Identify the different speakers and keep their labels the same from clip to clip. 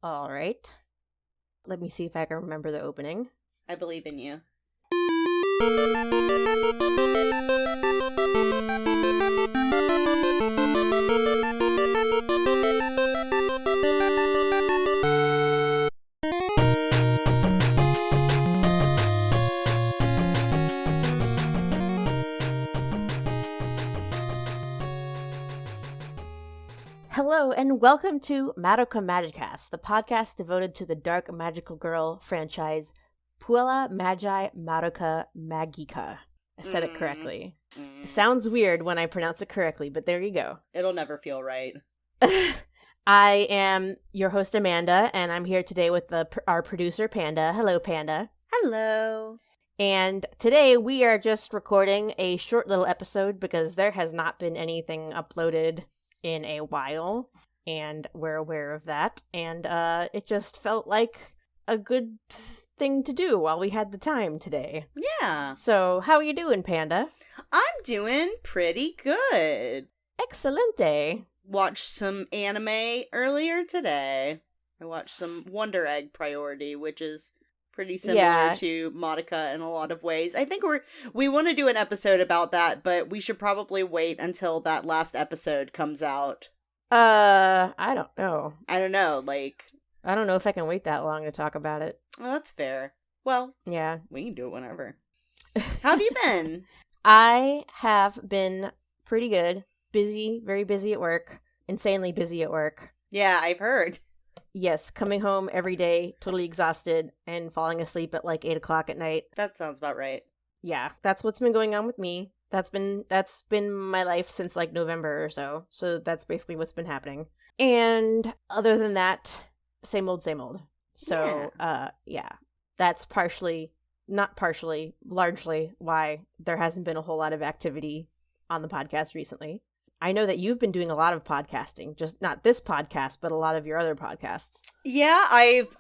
Speaker 1: All right. Let me see if I can remember the opening.
Speaker 2: I believe in you.
Speaker 1: Hello, and welcome to Madoka Magicast, the podcast devoted to the dark magical girl franchise, Puella Magi Madoka Magica. I said it correctly. It sounds weird when I pronounce it correctly, but there you go.
Speaker 2: It'll never feel right.
Speaker 1: I am your host, Amanda, and I'm here today with our producer, Panda. Hello, Panda.
Speaker 2: Hello.
Speaker 1: And today we are just recording a short little episode because there has not been anything uploaded in a while, and we're aware of that, and it just felt like a good thing to do while we had the time today.
Speaker 2: Yeah.
Speaker 1: So, how are you doing, Panda?
Speaker 2: I'm doing pretty good.
Speaker 1: Excelente.
Speaker 2: Watched some anime earlier today. I watched some Wonder Egg Priority, which is pretty similar to Madoka in a lot of ways. I think we want to do an episode about that, but we should probably wait until that last episode comes out.
Speaker 1: I don't know.
Speaker 2: I don't know
Speaker 1: if I can wait that long to talk about it.
Speaker 2: Well, that's fair. Well,
Speaker 1: yeah.
Speaker 2: We can do it whenever. How have you been?
Speaker 1: I have been pretty good. Busy, very busy at work. Insanely busy at work.
Speaker 2: Yeah, I've heard.
Speaker 1: Yes, coming home every day, totally exhausted, and falling asleep at like 8 o'clock at night.
Speaker 2: That sounds about right.
Speaker 1: Yeah, that's what's been going on with me. That's been my life since like November or so. So that's basically what's been happening. And other than that, same old, same old. So, that's largely why there hasn't been a whole lot of activity on the podcast recently. I know that you've been doing a lot of podcasting, just not this podcast, but a lot of your other podcasts.
Speaker 2: Yeah, I've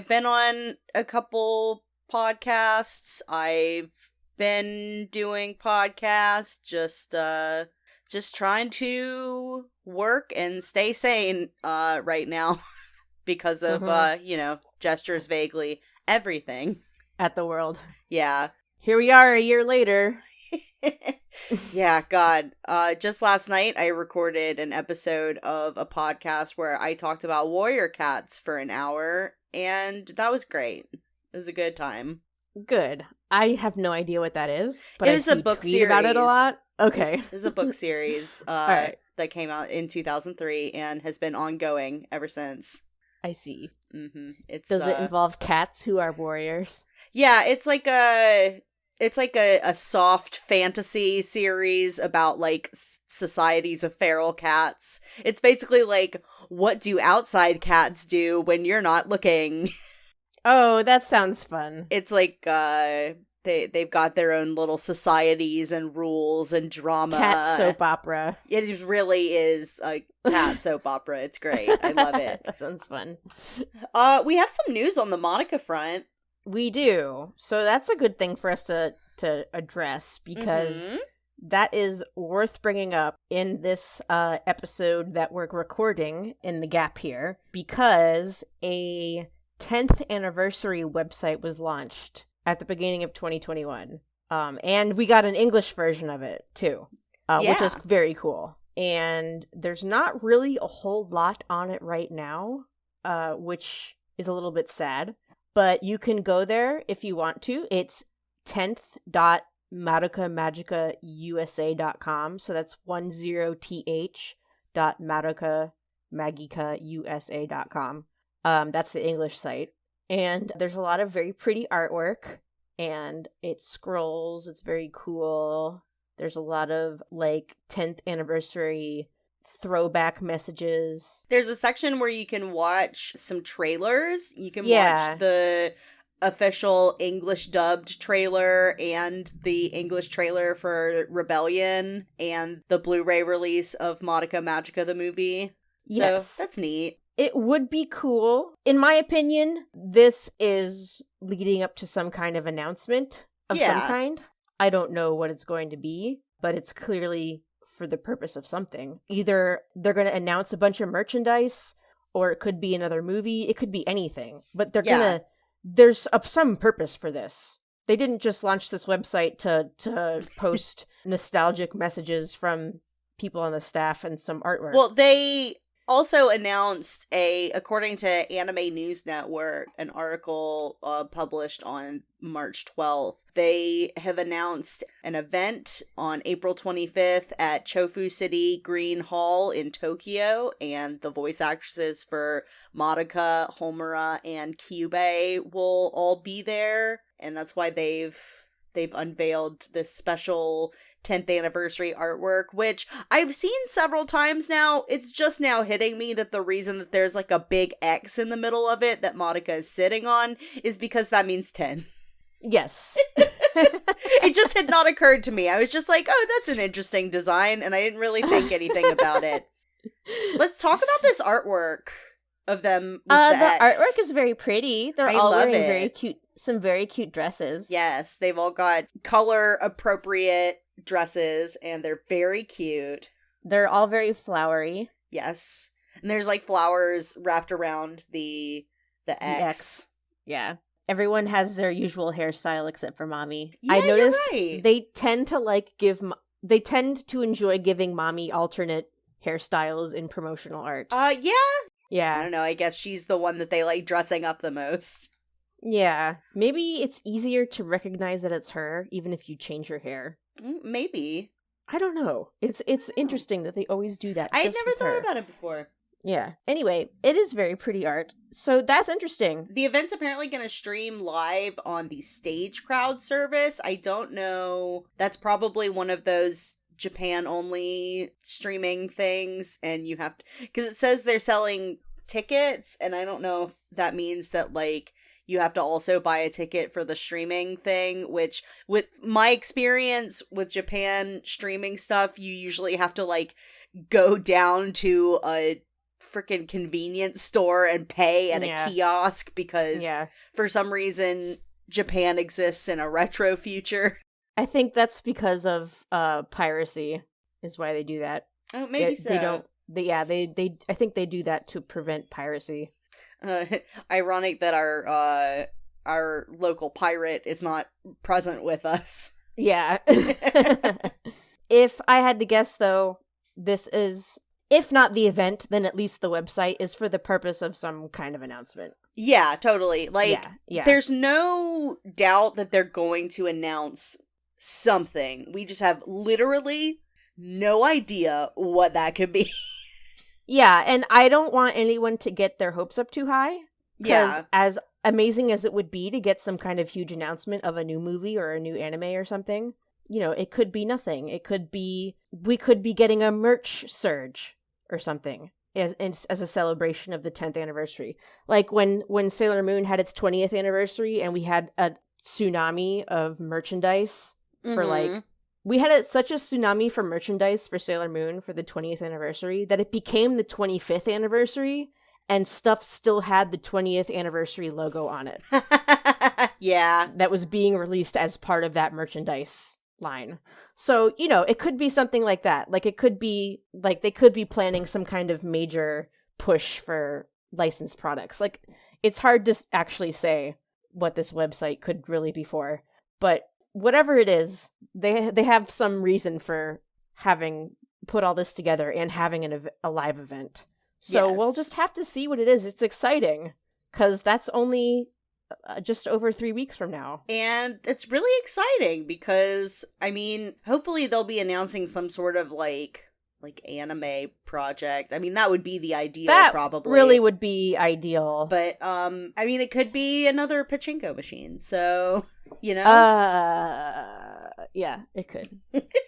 Speaker 2: been on a couple podcasts. I've been doing podcasts, just trying to work and stay sane right now because of gestures vaguely everything
Speaker 1: at the world.
Speaker 2: Yeah.
Speaker 1: Here we are a year later.
Speaker 2: Yeah, God. Just last night, I recorded an episode of a podcast where I talked about warrior cats for an hour, and that was great. It was a good time.
Speaker 1: Good. I have no idea what that is, but
Speaker 2: it is a book series
Speaker 1: about it a lot. Okay.
Speaker 2: It is a book series
Speaker 1: right.
Speaker 2: that came out in 2003 and has been ongoing ever since.
Speaker 1: I see.
Speaker 2: Mm-hmm.
Speaker 1: Does it involve cats who are warriors?
Speaker 2: Yeah, it's like a soft fantasy series about like societies of feral cats. It's basically like, what do outside cats do when you're not looking?
Speaker 1: Oh, that sounds fun.
Speaker 2: It's like they've got their own little societies and rules and drama.
Speaker 1: Cat soap opera.
Speaker 2: It really is a cat soap opera. It's great. I love it.
Speaker 1: That sounds fun.
Speaker 2: We have some news on the Madoka front.
Speaker 1: We do. So that's a good thing for us to address, because that is worth bringing up in this episode that we're recording in the gap here, because a 10th anniversary website was launched at the beginning of 2021. And we got an English version of it, too, which is very cool. And there's not really a whole lot on it right now, which is a little bit sad. But you can go there if you want to. It's 10th.madokamagica.usa.com. So that's 10th.madokamagica.usa.com. That's the English site. And there's a lot of very pretty artwork. And it scrolls. It's very cool. There's a lot of like 10th anniversary throwback messages.
Speaker 2: There's a section where you can watch some trailers. You can watch the official English dubbed trailer and the English trailer for Rebellion and the Blu-ray release of Madoka Magica the movie.
Speaker 1: Yes.
Speaker 2: So that's neat.
Speaker 1: It would be cool. In my opinion, this is leading up to some kind of announcement of some kind. I don't know what it's going to be, but it's clearly for the purpose of something. Either they're going to announce a bunch of merchandise, or it could be another movie. It could be anything. But there's some purpose for this. They didn't just launch this website to post nostalgic messages from people on the staff and some artwork.
Speaker 2: Well, they also announced according to Anime News Network, an article published on March 12th, they have announced an event on April 25th at Chofu City Green Hall in Tokyo, and the voice actresses for Madoka, Homura, and Kyubey will all be there, and that's why they've unveiled this special 10th anniversary artwork, which I've seen several times now. It's just now hitting me that the reason that there's like a big X in the middle of it that Madoka is sitting on is because that means 10.
Speaker 1: Yes.
Speaker 2: It just had not occurred to me. I was just like, oh, that's an interesting design, and I didn't really think anything about it. Let's talk about this artwork of them with the X.
Speaker 1: Artwork is very pretty. They're all wearing some very cute dresses.
Speaker 2: Yes, they've all got color appropriate dresses, and they're very cute.
Speaker 1: They're all very flowery.
Speaker 2: Yes. And there's like flowers wrapped around the X.
Speaker 1: Yeah. Everyone has their usual hairstyle except for Mommy.
Speaker 2: Yeah,
Speaker 1: I noticed
Speaker 2: you're right.
Speaker 1: they tend to enjoy giving Mommy alternate hairstyles in promotional art.
Speaker 2: Yeah.
Speaker 1: Yeah.
Speaker 2: I don't know, I guess she's the one that they like dressing up the most.
Speaker 1: Yeah. Maybe it's easier to recognize that it's her, even if you change her hair.
Speaker 2: Maybe.
Speaker 1: I don't know. It's interesting that they always do that.
Speaker 2: I had never thought about it before.
Speaker 1: Yeah. Anyway, it is very pretty art. So that's interesting.
Speaker 2: The event's apparently going to stream live on the Stage Crowd service. I don't know. That's probably one of those Japan-only streaming things, and you have to... Because it says they're selling tickets, and I don't know if that means that, like, you have to also buy a ticket for the streaming thing, which, with my experience with Japan streaming stuff, you usually have to, like, go down to a freaking convenience store and pay at a kiosk because for some reason Japan exists in a retro future.
Speaker 1: I think that's because of piracy is why they do that.
Speaker 2: Oh, maybe so.
Speaker 1: I think they do that to prevent piracy.
Speaker 2: Ironic that our local pirate is not present with us.
Speaker 1: Yeah. If I had to guess, though, this is, if not the event, then at least the website is for the purpose of some kind of announcement.
Speaker 2: Yeah, totally. Like,
Speaker 1: yeah.
Speaker 2: There's no doubt that they're going to announce something. We just have literally no idea what that could be.
Speaker 1: Yeah, and I don't want anyone to get their hopes up too high. Because as amazing as it would be to get some kind of huge announcement of a new movie or a new anime or something, you know, it could be nothing. It could be, we could be getting a merch surge or something as a celebration of the 10th anniversary. Like when Sailor Moon had its 20th anniversary and we had a tsunami of merchandise for like, we had such a tsunami for merchandise for Sailor Moon for the 20th anniversary that it became the 25th anniversary and stuff still had the 20th anniversary logo on it.
Speaker 2: Yeah.
Speaker 1: That was being released as part of that merchandise line. So, you know, it could be something like that. Like it could be, like they could be planning some kind of major push for licensed products. Like it's hard to actually say what this website could really be for, but whatever it is, they have some reason for having put all this together and having a live event. So we'll just have to see what it is. It's exciting because that's only just over 3 weeks from now.
Speaker 2: And it's really exciting because, I mean, hopefully they'll be announcing some sort of like anime project. I mean, that would be the ideal, probably.
Speaker 1: That really would be ideal.
Speaker 2: But, I mean, it could be another pachinko machine, so, you know?
Speaker 1: Yeah, it could.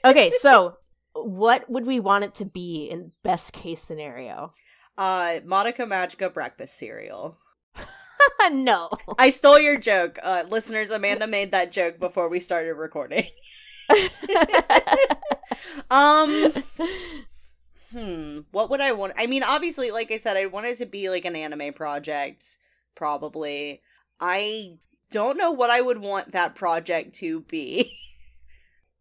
Speaker 1: Okay, so what would we want it to be in best case scenario?
Speaker 2: Madoka Magica breakfast cereal.
Speaker 1: No.
Speaker 2: I stole your joke. Listeners, Amanda made that joke before we started recording. What would I want? I mean, obviously, like I said, I want it to be like an anime project, probably. I don't know what I would want that project to be.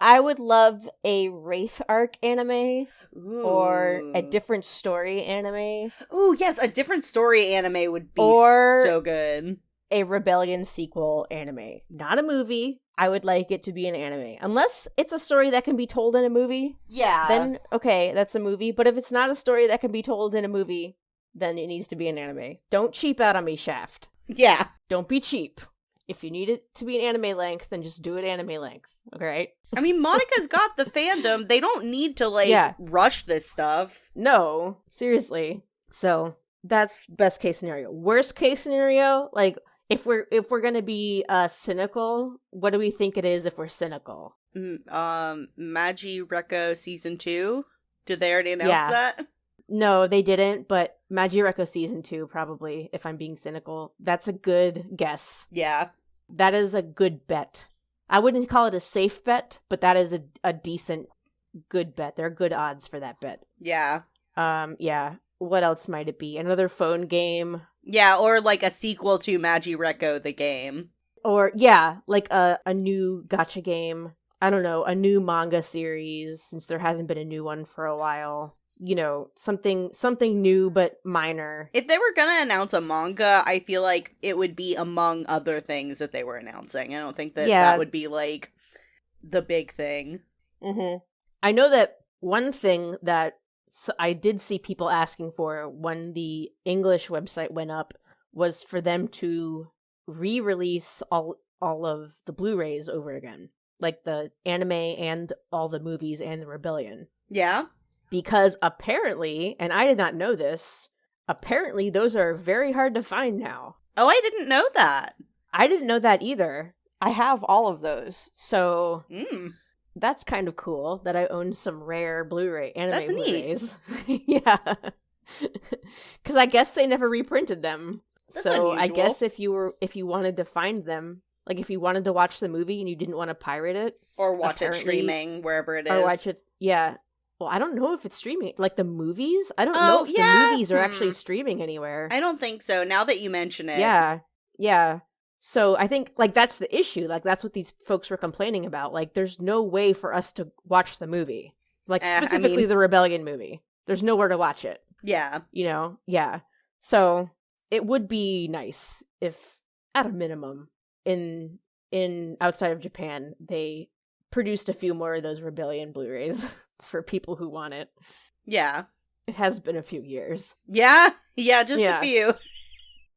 Speaker 1: I would love a Wraith arc anime
Speaker 2: Ooh.
Speaker 1: or a different story anime.
Speaker 2: Ooh, yes, a different story anime would be so good.
Speaker 1: A Rebellion sequel anime. Not a movie. I would like it to be an anime. Unless it's a story that can be told in a movie.
Speaker 2: Yeah.
Speaker 1: Then, okay, that's a movie. But if it's not a story that can be told in a movie, then it needs to be an anime. Don't cheap out on me, Shaft.
Speaker 2: Yeah.
Speaker 1: Don't be cheap. If you need it to be an anime length, then just do it anime length. Okay, right?
Speaker 2: I mean, Monica's got the fandom. They don't need to, rush this stuff.
Speaker 1: No, seriously. So, that's best case scenario. Worst case scenario, if we're gonna be cynical, what do we think it is if we're cynical?
Speaker 2: Magi Recco Season 2? Did they already announce that?
Speaker 1: No, they didn't, but Magi Recco Season 2, probably, if I'm being cynical. That's a good guess.
Speaker 2: Yeah.
Speaker 1: That is a good bet. I wouldn't call it a safe bet, but that is a decent, good bet. There are good odds for that bet.
Speaker 2: Yeah.
Speaker 1: Yeah. What else might it be? Another phone game?
Speaker 2: Yeah, or a sequel to Magi Recco the game.
Speaker 1: Or, yeah, a new gacha game. I don't know, a new manga series, since there hasn't been a new one for a while. You know, something new but minor.
Speaker 2: If they were gonna announce a manga, I feel like it would be among other things that they were announcing. I don't think that would be, the big thing.
Speaker 1: Mm-hmm. I know that one thing that I did see people asking for when the English website went up was for them to re-release all of the Blu-rays over again. Like the anime and all the movies and the Rebellion.
Speaker 2: Yeah.
Speaker 1: Because apparently, and I did not know this, apparently those are very hard to find now.
Speaker 2: Oh, I didn't know that.
Speaker 1: I didn't know that either. I have all of those. So that's kind of cool that I own some rare Blu-ray anime
Speaker 2: that's
Speaker 1: Blu-rays. Yeah. Because I guess they never reprinted them.
Speaker 2: That's
Speaker 1: so
Speaker 2: unusual.
Speaker 1: I guess if you wanted to find them, if you wanted to watch the movie and you didn't want to pirate it.
Speaker 2: Or watch it streaming, wherever it is.
Speaker 1: Or watch it, yeah. Well, I don't know if it's streaming. The movies? I don't know if the movies are actually streaming anywhere.
Speaker 2: I don't think so, now that you mention it.
Speaker 1: Yeah. Yeah. So I think, that's the issue. That's what these folks were complaining about. There's no way for us to watch the movie. Specifically the Rebellion movie. There's nowhere to watch it.
Speaker 2: Yeah.
Speaker 1: You know? Yeah. So it would be nice if, at a minimum, in outside of Japan, they produced a few more of those Rebellion Blu-rays for people who want it.
Speaker 2: Yeah.
Speaker 1: It has been a few years.
Speaker 2: Yeah? Yeah, just a few.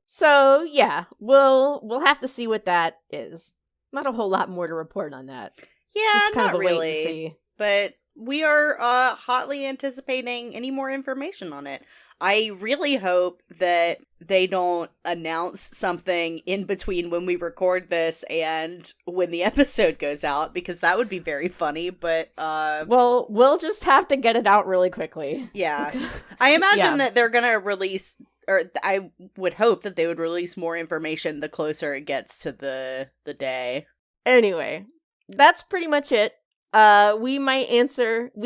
Speaker 1: So, yeah, we'll have to see what that is. Not a whole lot more to report on that.
Speaker 2: Yeah,
Speaker 1: just kind
Speaker 2: not
Speaker 1: of a
Speaker 2: really.
Speaker 1: wait and see.
Speaker 2: But we are hotly anticipating any more information on it. I really hope that they don't announce something in between when we record this and when the episode goes out, because that would be very funny, but
Speaker 1: well, we'll just have to get it out really quickly.
Speaker 2: Yeah. I imagine that they're gonna release, or I would hope that they would release more information the closer it gets to the day.
Speaker 1: Anyway, that's pretty much it. We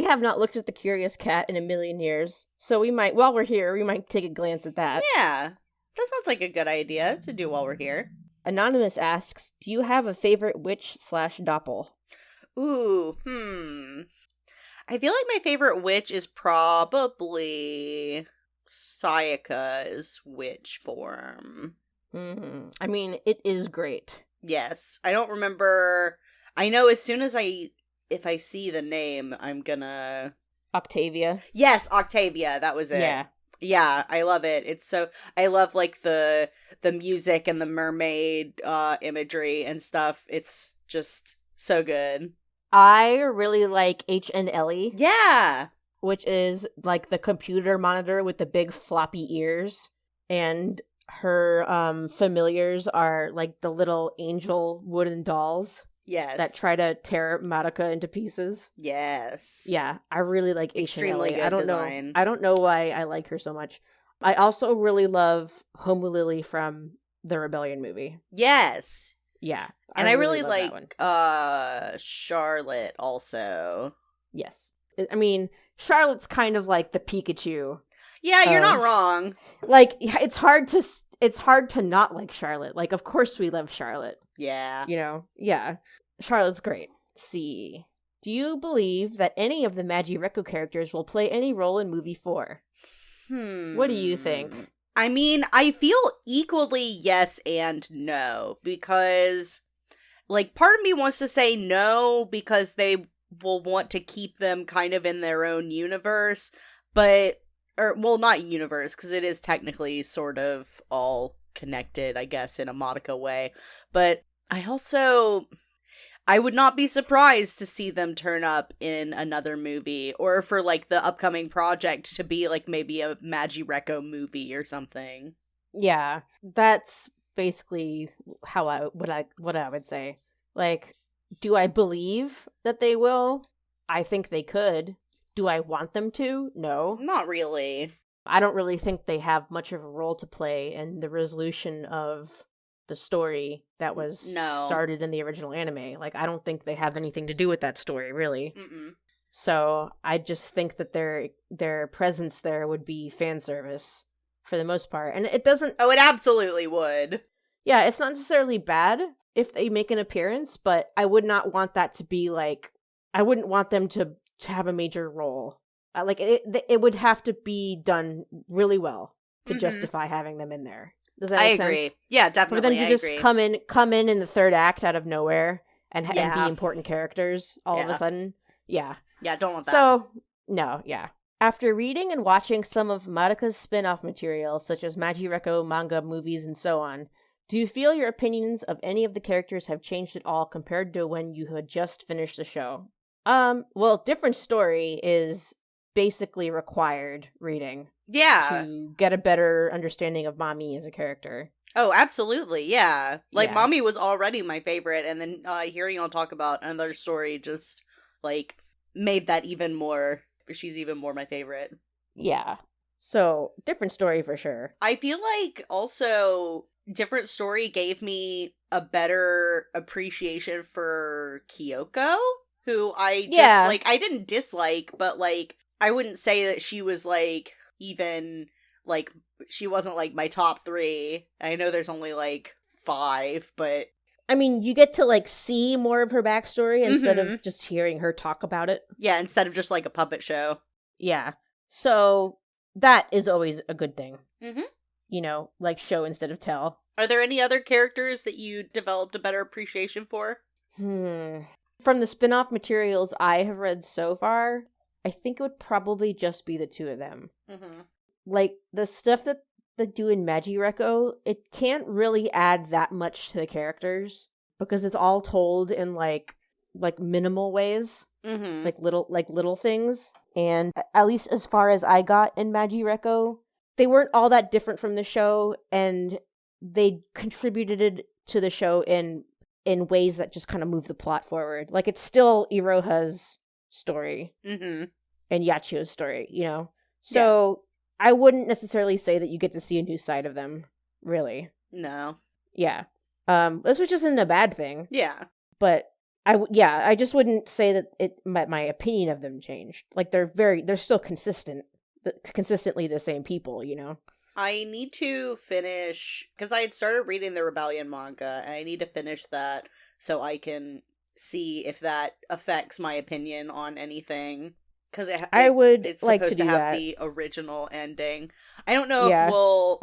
Speaker 1: have not looked at the Curious Cat in a million years, so we might, while we're here, we might take a glance at that.
Speaker 2: Yeah, that sounds like a good idea to do while we're here.
Speaker 1: Anonymous asks, do you have a favorite witch/doppel?
Speaker 2: Ooh, I feel like my favorite witch is probably Sayaka's witch form.
Speaker 1: Mm-hmm. I mean, it is great.
Speaker 2: Yes, I don't remember. I know as soon as if I see the name, I'm gonna...
Speaker 1: Octavia.
Speaker 2: Yes, Octavia, that was it.
Speaker 1: Yeah.
Speaker 2: Yeah, I love it. It's so... I love, the music and the mermaid imagery and stuff. It's just so good.
Speaker 1: I really like HN
Speaker 2: Yeah!
Speaker 1: Which is, the computer monitor with the big floppy ears. And her familiars are, the little angel wooden dolls.
Speaker 2: Yes.
Speaker 1: That try to tear Madoka into pieces.
Speaker 2: Yes.
Speaker 1: Yeah, I really like
Speaker 2: extremely good design.
Speaker 1: I don't know why I like her so much. I also really love Homu Lily from the Rebellion movie.
Speaker 2: Yes.
Speaker 1: Yeah.
Speaker 2: And I really like Charlotte also.
Speaker 1: Yes. I mean, Charlotte's kind of like the Pikachu.
Speaker 2: Yeah, you're not wrong.
Speaker 1: It's hard to not like Charlotte. Of course we love Charlotte.
Speaker 2: Yeah.
Speaker 1: Yeah. Charlotte's great. Let's see. Do you believe that any of the Magireko characters will play any role in movie 4? What do you think?
Speaker 2: I mean, I feel equally yes and no, because, like, part of me wants to say no because they will want to keep them kind of in their own universe, but, or, well, not universe, because it is technically sort of all connected, I guess, in a Madoka way, but I would not be surprised to see them turn up in another movie, or for, like, the upcoming project to be, like, maybe a Magireko movie or something.
Speaker 1: Yeah, that's basically what I would say. Like, do I believe that they will? I think they could. Do I want them to? No.
Speaker 2: Not really.
Speaker 1: I don't really think they have much of a role to play in the resolution of the story that was started in the original anime. Like, I don't think they have anything to do with that story, really.
Speaker 2: Mm-mm.
Speaker 1: So I just think that their presence there would be fan service for the most part. And it doesn't...
Speaker 2: Oh, it absolutely would.
Speaker 1: Yeah, it's not necessarily bad if they make an appearance, but I would not want that to be, like... I wouldn't want them to have a major role. Like, it would have to be done really well to justify having them in there. Does that make sense? I agree.
Speaker 2: Yeah, definitely.
Speaker 1: For them to just come in the third act out of nowhere and be important characters all of a sudden. Yeah.
Speaker 2: Yeah, don't want that.
Speaker 1: So, no, yeah. After reading and watching some of Madoka's spin-off material, such as Magireko, manga, movies, and so on, do you feel your opinions of any of the characters have changed at all compared to when you had just finished the show? Well, Different Story is basically required reading.
Speaker 2: Yeah.
Speaker 1: To get a better understanding of Mami as a character.
Speaker 2: Oh, absolutely, yeah. Like, Mami was already my favorite, and then hearing y'all talk about another story just, like, made that even more... She's even more my favorite.
Speaker 1: Yeah. So, Different Story for sure.
Speaker 2: I feel like, also, Different Story gave me a better appreciation for Kyoko, who I just, like, I didn't dislike, but, like, I wouldn't say that she was, like... even, like, she wasn't, like, my top 3. I know there's only, like, 5, but...
Speaker 1: I mean, you get to, like, see more of her backstory instead of just hearing her talk about it.
Speaker 2: Yeah, instead of just, like, a puppet show.
Speaker 1: Yeah. So, that is always a good thing.
Speaker 2: Mm-hmm.
Speaker 1: You know, like, show instead of tell.
Speaker 2: Are there any other characters that you developed a better appreciation for?
Speaker 1: From the spin-off materials I have read so far... I think it would probably just be the two of them.
Speaker 2: Mm-hmm.
Speaker 1: Like, the stuff that they do in Magireko, it can't really add that much to the characters, because it's all told in, like minimal ways.
Speaker 2: Mm-hmm.
Speaker 1: Like little things. And at least as far as I got in Magireko, they weren't all that different from the show, and they contributed to the show in ways that just kind of move the plot forward. Like, it's still Iroha's story and Yachio's story, you know? So I wouldn't necessarily say that you get to see a new side of them, really.
Speaker 2: No.
Speaker 1: Yeah. This was just isn't a bad thing.
Speaker 2: Yeah.
Speaker 1: But I just wouldn't say that my opinion of them changed. Like, they're still consistently the same people, you know?
Speaker 2: I need to finish, because I had started reading the Rebellion manga, and I need to finish that so I can see if that affects my opinion on anything, because it's
Speaker 1: like
Speaker 2: supposed
Speaker 1: to
Speaker 2: have
Speaker 1: that.
Speaker 2: The original ending. I don't know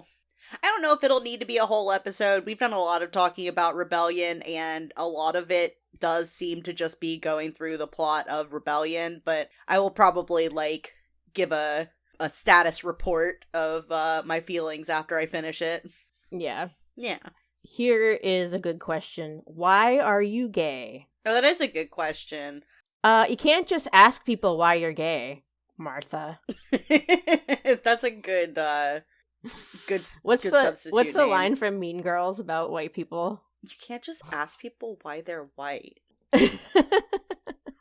Speaker 2: if it'll need to be a whole episode. We've done a lot of talking about Rebellion, and a lot of it does seem to just be going through the plot of Rebellion, but I will probably, like, give a status report of my feelings after I finish it.
Speaker 1: Yeah.
Speaker 2: Yeah.
Speaker 1: Here is a good question. Why are you gay?
Speaker 2: Oh, that is a good question.
Speaker 1: You can't just ask people why you're gay, Martha.
Speaker 2: That's a good
Speaker 1: What's
Speaker 2: substitute
Speaker 1: What's the
Speaker 2: name.
Speaker 1: line from Mean Girls about white people?
Speaker 2: You can't just ask people why they're white.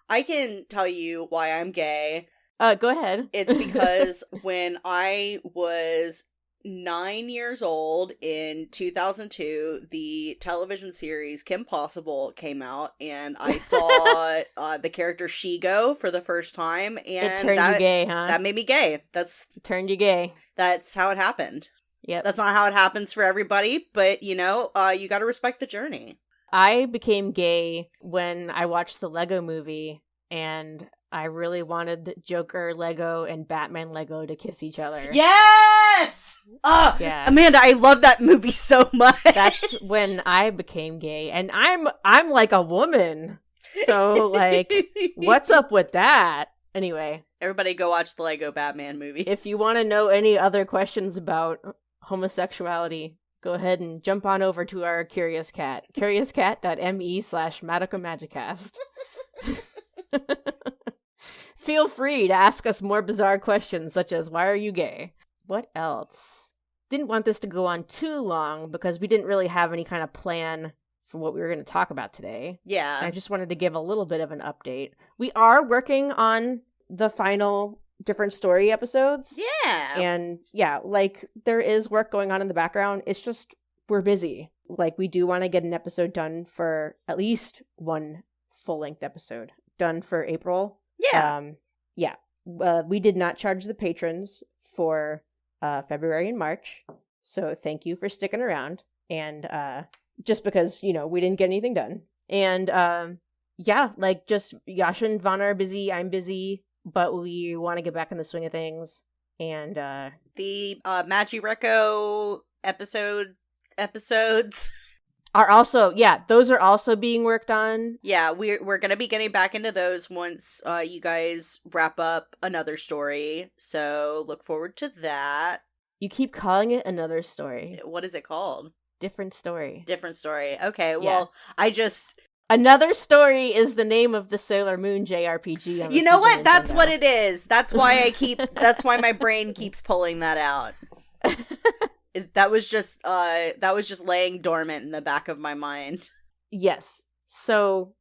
Speaker 2: I can tell you why I'm gay.
Speaker 1: Go ahead.
Speaker 2: It's because when I was 9 years old in 2002, the television series Kim Possible came out, and I saw the character Shigo for the first time, and
Speaker 1: it turned you gay, huh?
Speaker 2: That made me gay.
Speaker 1: It turned you gay.
Speaker 2: That's how it happened.
Speaker 1: Yep.
Speaker 2: That's not how it happens for everybody, but, you know, you gotta respect the journey.
Speaker 1: I became gay when I watched the Lego movie, and I really wanted Joker Lego and Batman Lego to kiss each other.
Speaker 2: Yes! Oh, yeah. Amanda, I love that movie so much.
Speaker 1: That's when I became gay, and I'm like a woman. So, like, what's up with that? Anyway.
Speaker 2: Everybody go watch the Lego Batman movie.
Speaker 1: If you want to know any other questions about homosexuality, go ahead and jump on over to our Curious Cat. CuriousCat.me/Madoka Magicast. Feel free to ask us more bizarre questions, such as, why are you gay? What else? Didn't want this to go on too long, because we didn't really have any kind of plan for what we were going to talk about today.
Speaker 2: Yeah.
Speaker 1: I just wanted to give a little bit of an update. We are working on the final different story episodes.
Speaker 2: Yeah.
Speaker 1: And yeah, like, there is work going on in the background. It's just, we're busy. Like, we do want to get an episode done for at least one full-length episode done for April.
Speaker 2: Yeah.
Speaker 1: We did not charge the patrons for February and March. So thank you for sticking around. And just because, we didn't get anything done. And just Yasha and Vana are busy. I'm busy. But we want to get back in the swing of things. And
Speaker 2: the Magireco episodes
Speaker 1: are also, those are also being worked on.
Speaker 2: Yeah, we're gonna be getting back into those once you guys wrap up another story. So look forward to that.
Speaker 1: You keep calling it another story.
Speaker 2: What is it called?
Speaker 1: Different story.
Speaker 2: Different story. Okay, well,
Speaker 1: Another Story is the name of the Sailor Moon JRPG.
Speaker 2: You know what? That's what it is. That's why that's why my brain keeps pulling that out. That was just laying dormant in the back of my mind.
Speaker 1: Yes. So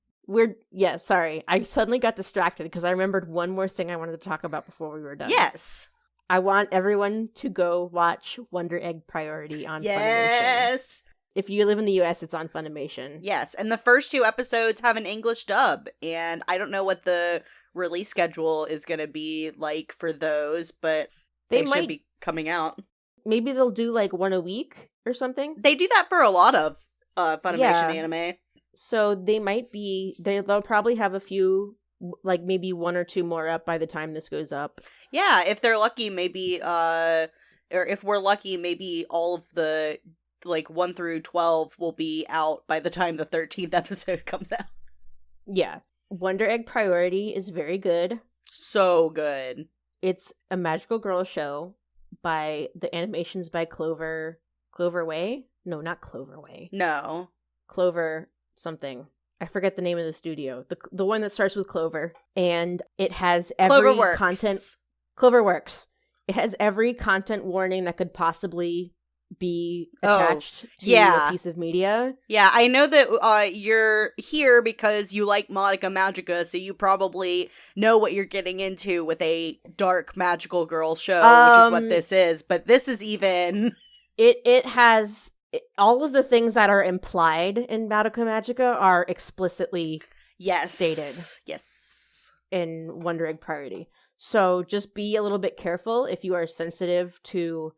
Speaker 1: sorry. I suddenly got distracted because I remembered one more thing I wanted to talk about before we were done.
Speaker 2: Yes.
Speaker 1: I want everyone to go watch Wonder Egg Priority on Funimation.
Speaker 2: Yes.
Speaker 1: If you live in the US, it's on Funimation.
Speaker 2: Yes, and the first 2 episodes have an English dub, and I don't know what the release schedule is going to be like for those, but they should be coming out.
Speaker 1: Maybe they'll do like one a week or something.
Speaker 2: They do that for a lot of Funimation anime.
Speaker 1: So they'll probably have a few, like maybe 1 or 2 more up by the time this goes up.
Speaker 2: Yeah, if they're lucky, maybe, or if we're lucky, maybe all of the 1 through 12 will be out by the time the 13th episode comes out.
Speaker 1: Yeah. Wonder Egg Priority is very good.
Speaker 2: So good.
Speaker 1: It's a magical girl show by the animations by Clover Way? No, not Clover Way.
Speaker 2: No.
Speaker 1: Clover something. I forget the name of the studio. The one that starts with Clover. And it has every content. Cloverworks. It has every content warning that could possibly be attached to a piece of media.
Speaker 2: Yeah, I know that you're here because you like Madoka Magica, so you probably know what you're getting into with a dark magical girl show, which is what this is. But this is even...
Speaker 1: It has... all of the things that are implied in Madoka Magica are explicitly stated.
Speaker 2: Yes.
Speaker 1: In Wonder Egg Priority. So just be a little bit careful if you are sensitive to...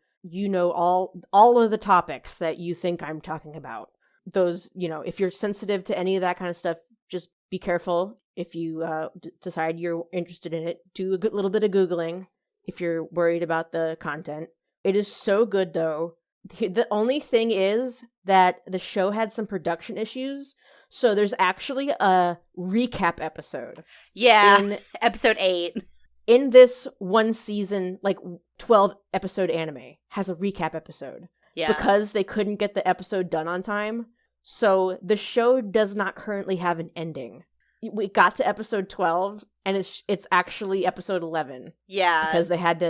Speaker 1: all of the topics that you think I'm talking about. Those, if you're sensitive to any of that kind of stuff, just be careful. If you decide you're interested in it, do a little bit of Googling if you're worried about the content. It is so good, though. The only thing is that the show had some production issues, so there's actually a recap episode.
Speaker 2: Yeah, in episode 8.
Speaker 1: In this one season, 12 episode anime has a recap episode. Yeah. Because they couldn't get the episode done on time. So the show does not currently have an ending. We got to episode 12 and it's actually episode 11.
Speaker 2: Yeah.
Speaker 1: Because they had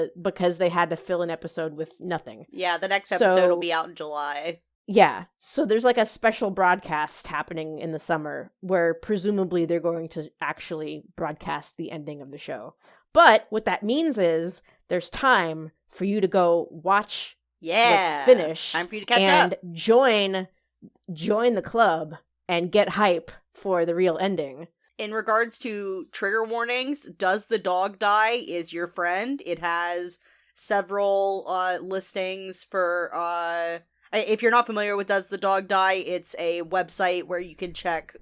Speaker 1: to fill an episode with nothing.
Speaker 2: Yeah, the next episode will be out in July.
Speaker 1: Yeah. So there's a special broadcast happening in the summer where presumably they're going to actually broadcast the ending of the show. But what that means is there's time for you to go watch what's finished.
Speaker 2: Time for you to catch up.
Speaker 1: And join the club and get hype for the real ending.
Speaker 2: In regards to trigger warnings, Does the Dog Die is your friend. It has several listings for... if you're not familiar with Does the Dog Die, it's a website where you can check,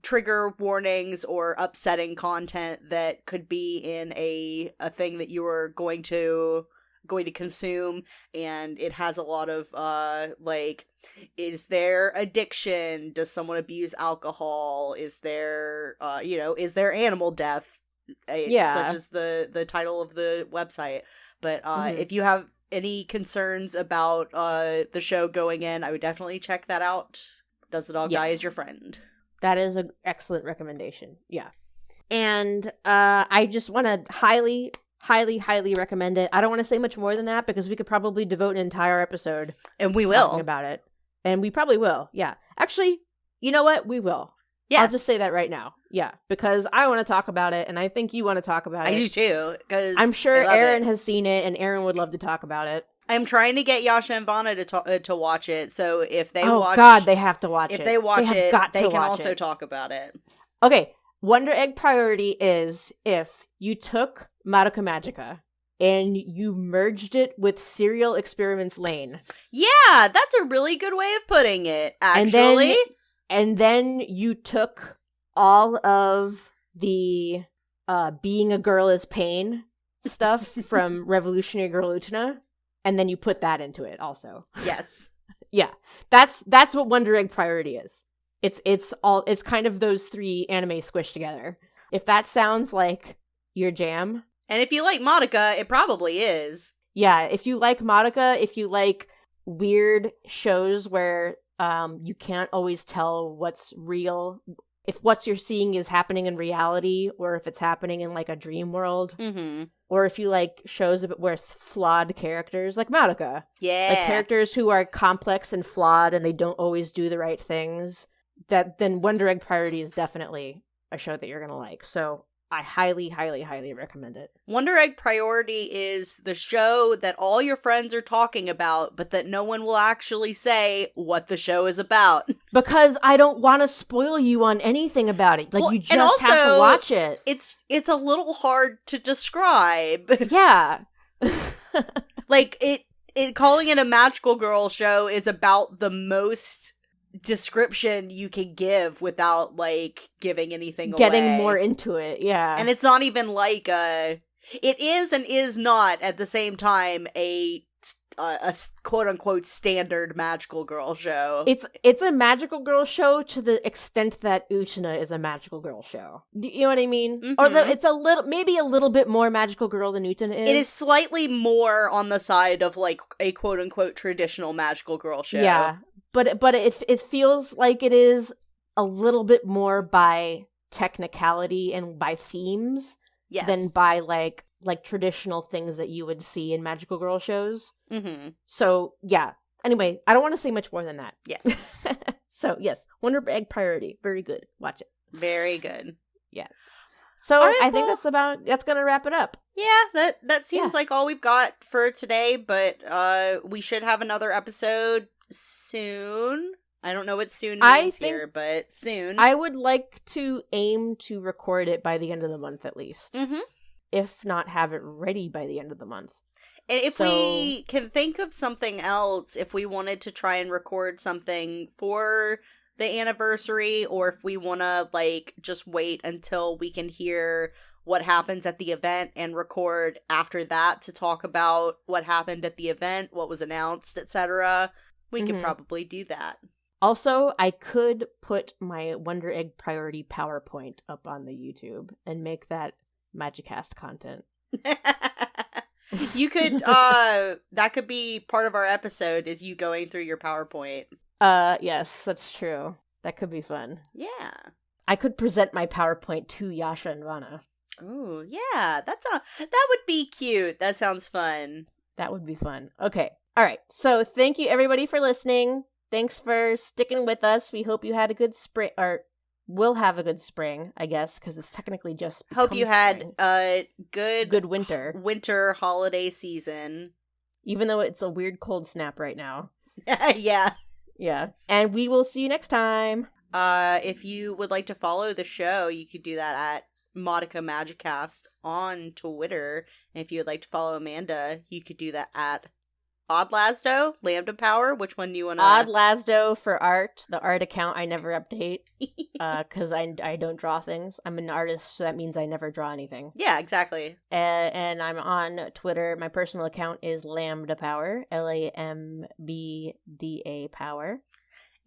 Speaker 2: trigger warnings or upsetting content that could be in a thing that you are going to consume, and it has a lot of like, is there addiction, does someone abuse alcohol, is there is there animal death, such as the title of the website. But if you have any concerns about the show going in, I would definitely check that out. Does the Dog Die Is Your Friend.
Speaker 1: That is an excellent recommendation. Yeah. And I just want to highly recommend it. I don't want to say much more than that because we could probably devote an entire episode
Speaker 2: and we
Speaker 1: talking about it. And we probably will. Yeah. Actually, you know what? We will. Yes. I'll just say that right now. Yeah. Because I want to talk about it, and I think you want to talk about it.
Speaker 2: I do too. Because
Speaker 1: I'm sure Aaron has seen it, and Aaron would love to talk about it.
Speaker 2: I'm trying to get Yasha and Vanna to watch it. So if they watch,
Speaker 1: God, they have to watch it.
Speaker 2: If they watch it, they can also talk about it. Okay.
Speaker 1: Wonder Egg priority is if you took Madoka Magica and you merged it with Serial Experiments Lane.
Speaker 2: Yeah, that's a really good way of putting it, actually.
Speaker 1: And then you took all of the Being a Girl is Pain stuff from Revolutionary Girl Utena, and then you put that into it also.
Speaker 2: Yes.
Speaker 1: Yeah. That's what Wonder Egg priority is. It's kind of those three anime squished together. If that sounds like your jam.
Speaker 2: And if you like Madoka, it probably is.
Speaker 1: Yeah, if you like Madoka, if you like weird shows where you can't always tell what's real, if what you're seeing is happening in reality, or if it's happening in like a dream world, or if you like shows with flawed characters like Madoka.
Speaker 2: Yeah.
Speaker 1: Like characters who are complex and flawed and they don't always do the right things, then Wonder Egg Priority is definitely a show that you're going to like. So I highly, highly, highly recommend it.
Speaker 2: Wonder Egg Priority is the show that all your friends are talking about, but that no one will actually say what the show is about.
Speaker 1: Because I don't want to spoil you on anything about it. Like, you just have to watch it.
Speaker 2: It's a little hard to describe.
Speaker 1: Yeah.
Speaker 2: Like, it calling it a magical girl show is about the most description you can give without like giving anything away.
Speaker 1: Getting more into it, yeah.
Speaker 2: And it's not even like it is and is not at the same time a quote unquote standard magical girl show.
Speaker 1: It's a magical girl show to the extent that Utena is a magical girl show. Do you know what I mean? Mm-hmm. Or it's maybe a little bit more magical girl than Utena is.
Speaker 2: It is slightly more on the side of like a quote unquote traditional magical girl show.
Speaker 1: Yeah. But it feels like it is a little bit more by technicality and by themes than by like traditional things that you would see in magical girl shows. Mm-hmm. So yeah. Anyway, I don't want to say much more than that.
Speaker 2: Yes.
Speaker 1: So yes, Wonder Egg Priority, very good. Watch it.
Speaker 2: Very good.
Speaker 1: Yes. So right, I think that's gonna wrap it up.
Speaker 2: Yeah, that seems like all we've got for today. But we should have another episode soon. I don't know what soon means here, but soon.
Speaker 1: I would like to aim to record it by the end of the month at least. Mm-hmm. If not have it ready by the end of the month.
Speaker 2: And if we can think of something else, if we wanted to try and record something for the anniversary, or if we want to like just wait until we can hear what happens at the event and record after that to talk about what happened at the event, what was announced, etc., we could probably do that.
Speaker 1: Also, I could put my Wonder Egg Priority PowerPoint up on the YouTube and make that Magicast content.
Speaker 2: You could, that could be part of our episode, is you going through your PowerPoint.
Speaker 1: Yes, that's true. That could be fun.
Speaker 2: Yeah.
Speaker 1: I could present my PowerPoint to Yasha and Vanna.
Speaker 2: Oh, yeah. That would be cute. That sounds fun.
Speaker 1: That would be fun. Okay. All right. So thank you everybody for listening. Thanks for sticking with us. We hope you had a good spring, or will have a good spring, I guess, because it's technically just
Speaker 2: hope you had
Speaker 1: spring.
Speaker 2: A good
Speaker 1: winter
Speaker 2: holiday season,
Speaker 1: even though it's a weird cold snap right now.
Speaker 2: Yeah.
Speaker 1: And we will see you next time.
Speaker 2: If you would like to follow the show, you could do that at Madoka Magicast on Twitter. And if you would like to follow Amanda, you could do that at Odd Lasdo, Lambda Power. Which one do you want to?
Speaker 1: Odd Lasdo for art. The art account I never update because I don't draw things. I'm an artist, so that means I never draw anything.
Speaker 2: Yeah, exactly.
Speaker 1: And I'm on Twitter. My personal account is Lambda Power, LAMBDA Power.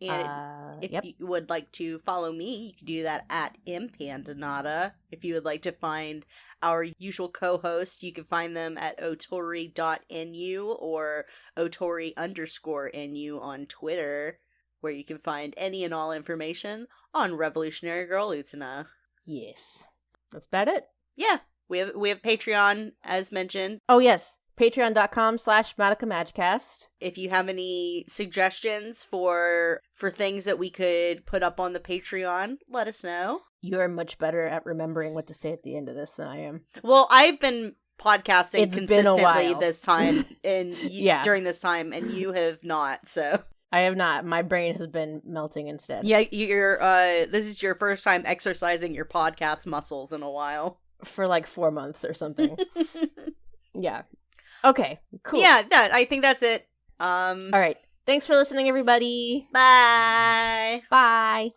Speaker 2: And if you would like to follow me, you can do that at Impandanata. If you would like to find our usual co-hosts, you can find them at otori.nu or otori_nu on Twitter, where you can find any and all information on Revolutionary Girl Utena.
Speaker 1: Yes. That's about it.
Speaker 2: Yeah. We have Patreon, as mentioned.
Speaker 1: Oh, yes. Patreon.com/Madoka Magicast.
Speaker 2: If you have any suggestions for things that we could put up on the Patreon, let us know.
Speaker 1: You are much better at remembering what to say at the end of this than I am.
Speaker 2: Well, I've been podcasting consistently
Speaker 1: this
Speaker 2: time and during this time, and you have not, so.
Speaker 1: I have not. My brain has been melting instead.
Speaker 2: Yeah, this is your first time exercising your podcast muscles in a while.
Speaker 1: For like 4 months or something. Yeah. Okay, cool.
Speaker 2: Yeah, I think that's it.
Speaker 1: All right. Thanks for listening, everybody.
Speaker 2: Bye.
Speaker 1: Bye.